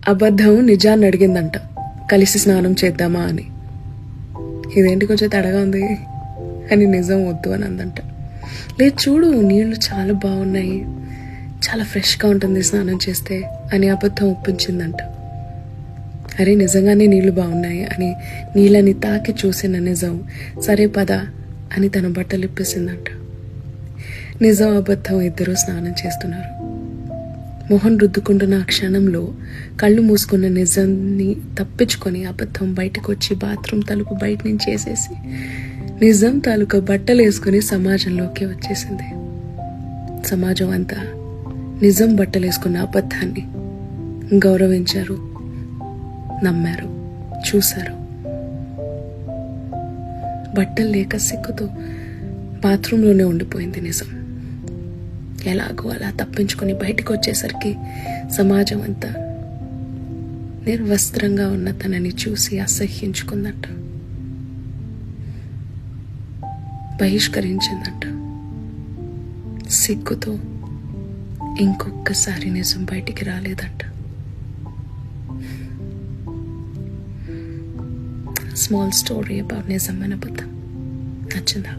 అబద్ధం నిజాన్ని అడిగిందంట, కలిసి స్నానం చేద్దామా అని. ఇదేంటి కొంచెం తడగా ఉంది అని నిజం వద్దు అని అందంట. లేదు చూడు, నీళ్లు చాలా బాగున్నాయి, చాలా ఫ్రెష్గా ఉంటుంది స్నానం చేస్తే అని అబద్ధం ఒప్పించిందంట. అరే నిజంగానే నీళ్లు బాగున్నాయి అని నీళ్ళని తాకి చూసిన నిజం సరే పద అని తన బట్టలు ఇప్పేసిందంట. నిజం అబద్ధం ఇద్దరూ స్నానం చేస్తున్నారు. మొహం రుద్దుకుంటున్న ఆ క్షణంలో కళ్ళు మూసుకున్న నిజాన్ని తప్పించుకొని అబద్ధం బయటకు వచ్చి బాత్రూమ్ తలుపు బయట నుంచి వేసేసి నిజం తాలూకా బట్టలు వేసుకుని సమాజంలోకి వచ్చేసింది. సమాజం అంతా నిజం బట్టలు వేసుకున్న అబద్ధాన్ని గౌరవించారు, నమ్మారు, చూశారు. బట్టలు లేక సిగ్గుతో బాత్రూంలోనే ఉండిపోయింది నిజం. ఎలాగో అలా తప్పించుకొని బయటకు వచ్చేసరికి సమాజం అంతా నిర్వస్త్రంగా ఉన్న తనని చూసి అసహ్యించుకుందంట, బహిష్కరించిందంట. సిగ్గుతో ఇంకొక్కసారి నిజం బయటికి రాలేదంట. స్మాల్ స్టోరీ అబౌట్ నిజం అనే అబద్ధం. నచ్చిందా?